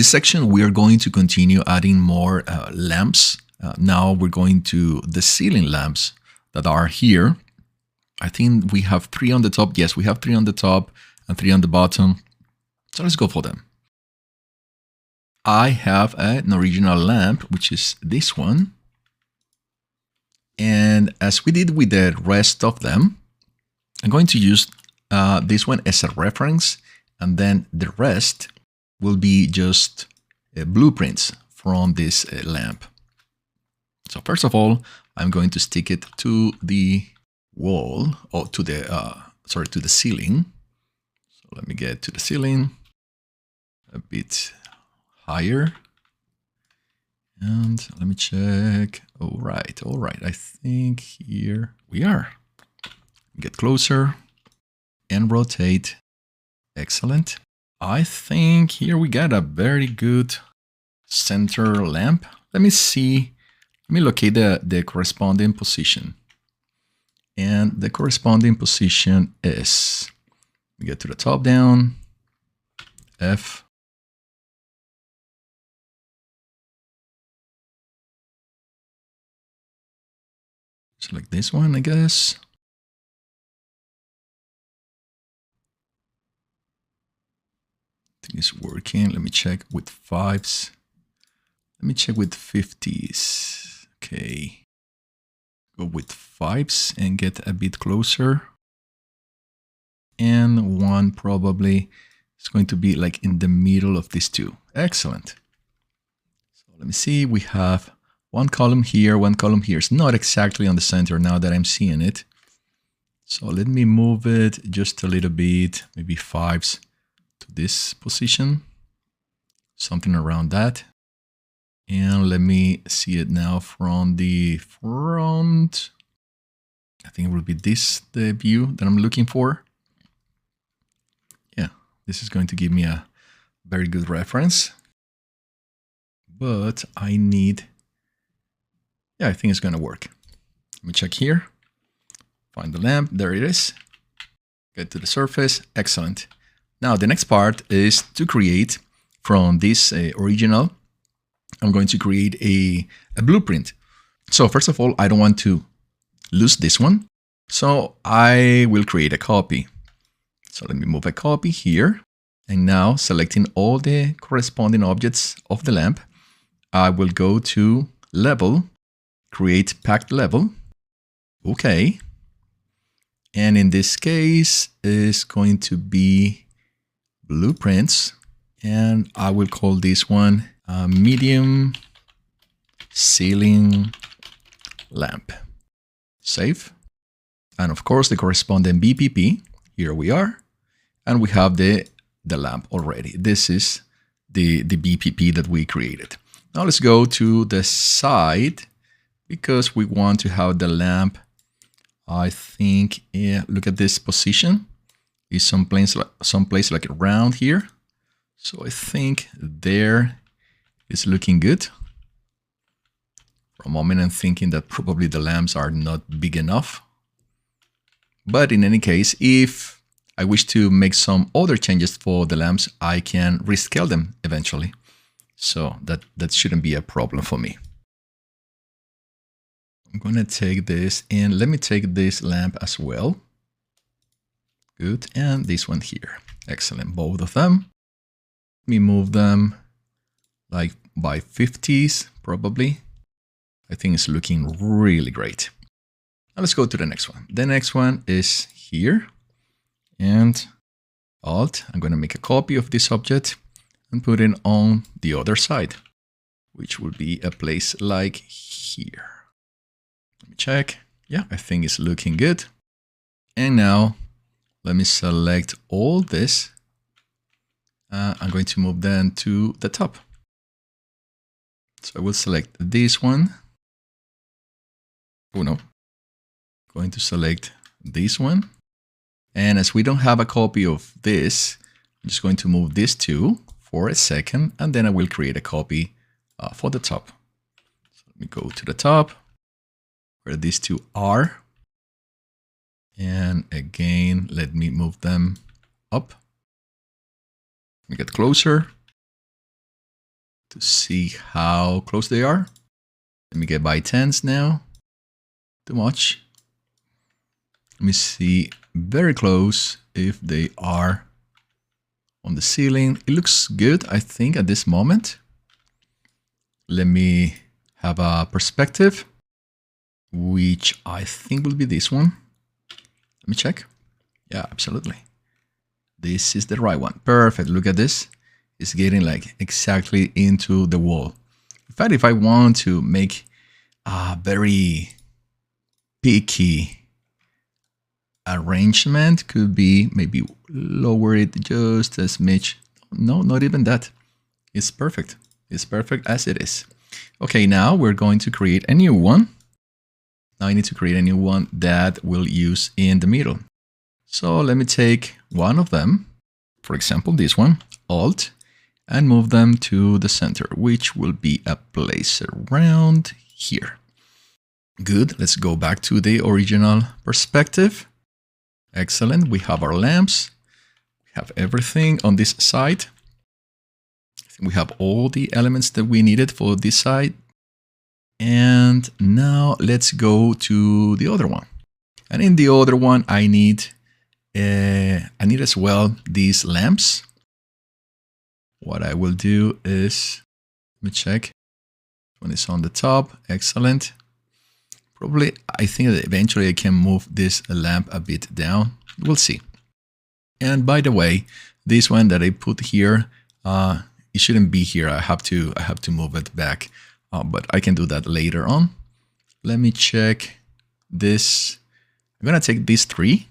this section, we are going to continue adding more lamps. Now we're going to the ceiling lamps that are here. I think we have 3 on the top. Yes, we have 3 on the top and 3 on the bottom. So let's go for them. I have an original lamp, which is this one. And as we did with the rest of them, I'm going to use this one as a reference, and then the rest will be just blueprints from this lamp. So first of all, I'm going to stick it to the wall, or to the to the ceiling. So let me get to the ceiling a bit higher, and let me check. All right. I think here we are. Get closer and rotate. Excellent. I think here we got a very good center lamp. Let me see. Let me locate the corresponding position. And the corresponding position is, we get to the top down, F. Select this one, I guess. I think it's working. Let me check with 5s. Let me check with 50s. Okay. Go with 5s and get a bit closer. And 1 probably is going to be like in the middle of these 2. Excellent. So let me see. We have 1 column here, 1 column here. It's not exactly on the center now that I'm seeing it. So let me move it just a little bit, maybe 5s to this position, something around that. And let me see it now from the front. I think it will be this, the view that I'm looking for. Yeah, this is going to give me a very good reference. But I need, yeah, I think it's going to work. Let me check here. Find the lamp. There it is. Get to the surface. Excellent. Now, the next part is to create from this original. I'm going to create a blueprint. So first of all, I don't want to lose this one. So I will create a copy. So let me move a copy here. And now selecting all the corresponding objects of the lamp, I will go to level, create packed level. Okay. And in this case, it's going to be blueprints. And I will call this one medium ceiling lamp. Save. And of course, the corresponding BPP. Here we are. And we have the lamp already. This is the BPP that we created. Now let's go to the side because we want to have the lamp. I think, yeah, look at this position. Is someplace like around here. So I think there is looking good. For a moment, I'm thinking that probably the lamps are not big enough. But in any case, if I wish to make some other changes for the lamps, I can rescale them eventually. So that shouldn't be a problem for me. I'm going to take this and let me take this lamp as well. Good. And this one here. Excellent. Both of them. Let me move them like by 50s probably. I think it's looking really great. Now let's go to the next one. The next one is here. And Alt, I'm going to make a copy of this object and put it on the other side, which will be a place like here. Let me check. Yeah, I think it's looking good. And now let me select all this. I'm going to move them to the top. So I will select this one. Oh no. Going to select this one. And as we don't have a copy of this, I'm just going to move this two for a second, and then I will create a copy for the top. So let me go to the top where these two are. And again, let me move them up. Let me get closer. to see how close they are. Let me get by tens now. Too much. Let me see very close if they are on the ceiling. It looks good, I think, at this moment. Let me have a perspective, which I think will be this one. Let me check. Yeah, absolutely. This is the right one. Perfect. Look at this. It's getting like exactly into the wall. In fact, if I want to make a very picky arrangement, could be maybe lower it just a smidge. No, not even that. It's perfect. It's perfect as it is. Okay, now we're going to create a new one. Now I need to create a new one that we'll use in the middle. So let me take one of them, for example, this one, Alt, and move them to the center, which will be a place around here. Good. Let's go back to the original perspective. Excellent. We have our lamps. We have everything on this side. We have all the elements that we needed for this side. And now let's go to the other one. And in the other one, I need as well these lamps. What I will do is, let me check. When it's on the top, excellent. Probably, I think that eventually I can move this lamp a bit down. We'll see. And by the way, this one that I put here, it shouldn't be here. I have to move it back, but I can do that later on. Let me check this. I'm gonna take these three.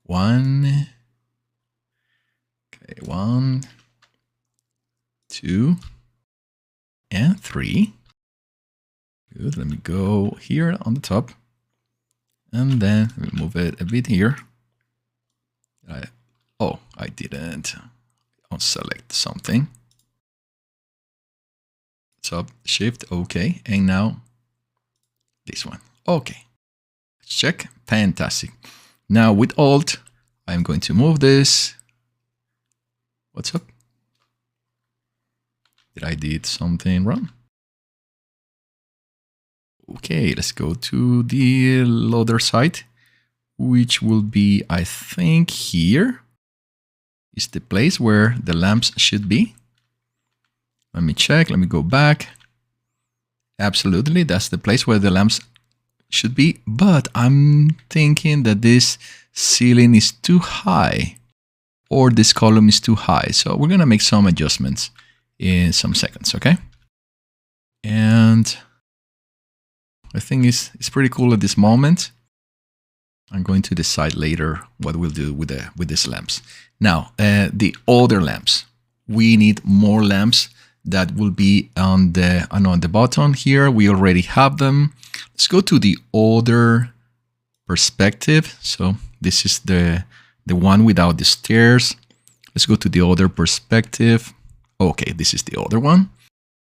One. Okay, 1, 2, and 3. Good. Let me go here on the top, and then let me move it a bit here. I didn't unselect something. Top, Shift, okay, and now this one. Okay, let's check. Fantastic. Now with Alt, I'm going to move this. What's up? Did I did something wrong? Okay, let's go to the other side, which will be, I think, here is the place where the lamps should be. Let me check. Let me go back. Absolutely, that's the place where the lamps should be. But I'm thinking that this ceiling is too high, or this column is too high. So we're gonna make some adjustments in some seconds, okay? And I think it's pretty cool at this moment. I'm going to decide later what we'll do with these lamps. Now, the other lamps. We need more lamps that will be on the bottom here. We already have them. Let's go to the other perspective. So this is the one without the stairs. Let's go to the other perspective. Okay, this is the other one.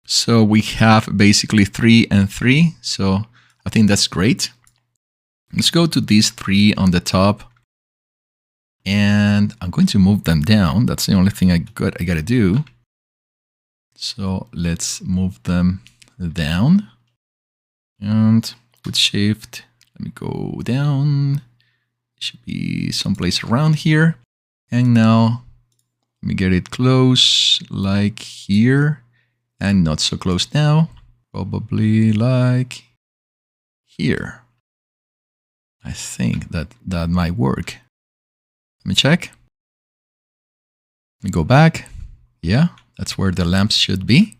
So we have basically 3 and 3. So I think that's great. Let's go to these 3 on the top. And I'm going to move them down. That's the only thing I got to do. So let's move them down. And with Shift, let me go down. It should be someplace around here. And now let me get it close, like here. And not so close now. Probably like here. I think that might work. Let me check. Let me go back. Yeah, that's where the lamps should be.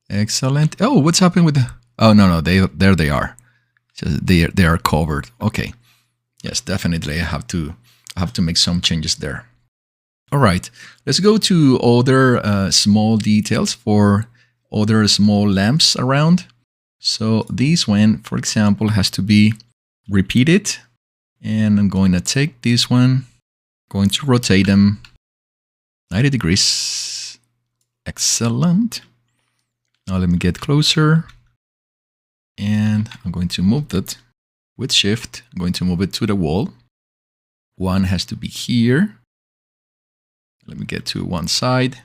Excellent. Oh, what's happening with the... Oh, no, there they are. Just they are covered. Okay. Yes, definitely. I have to make some changes there. All right. Let's go to other small details for other small lamps around. So this one, for example, has to be repeated. And I'm going to take this one, going to rotate them 90 degrees. Excellent. Now let me get closer. And I'm going to move that with Shift. I'm going to move it to the wall. One has to be here. Let me get to one side.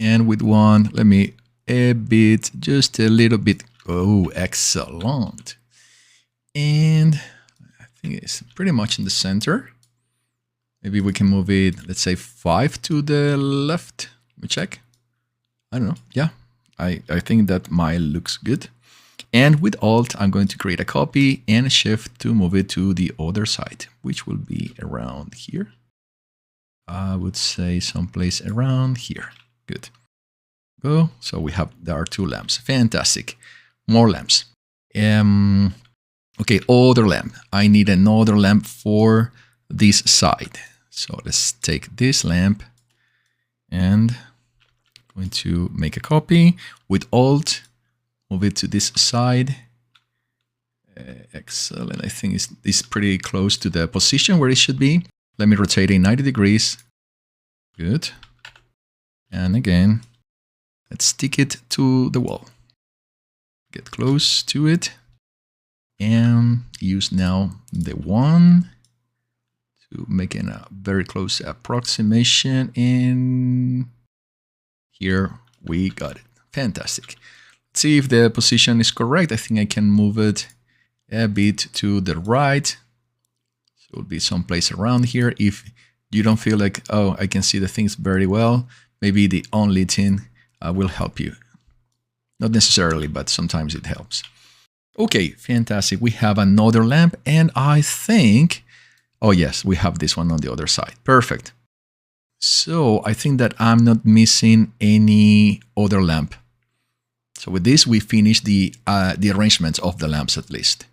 And with one, let me a bit, just a little bit. Oh, excellent. And I think it's pretty much in the center. Maybe we can move it, let's say 5 to the left. Let me check. I don't know. Yeah, I think that mile looks good. And with Alt, I'm going to create a copy and Shift to move it to the other side, which will be around here. I would say someplace around here. Good. Go. So there are 2 lamps. Fantastic. More lamps. Okay, other lamp. I need another lamp for this side. So let's take this lamp and I'm going to make a copy with Alt, move it to this side. Excellent. I think it's pretty close to the position where it should be. Let me rotate it 90 degrees. Good. And again, let's stick it to the wall. Get close to it. And use now the 1 to make a very close approximation. And here we got it. Fantastic. Let's see if the position is correct. I think I can move it a bit to the right. So it will be someplace around here. If you don't feel like, oh, I can see the things very well, maybe the only thing will help you. Not necessarily, but sometimes it helps. Okay, fantastic. We have another lamp, and I think, oh yes, we have this one on the other side. Perfect. So I think that I'm not missing any other lamp. So with this, we finish the arrangement of the lamps at least.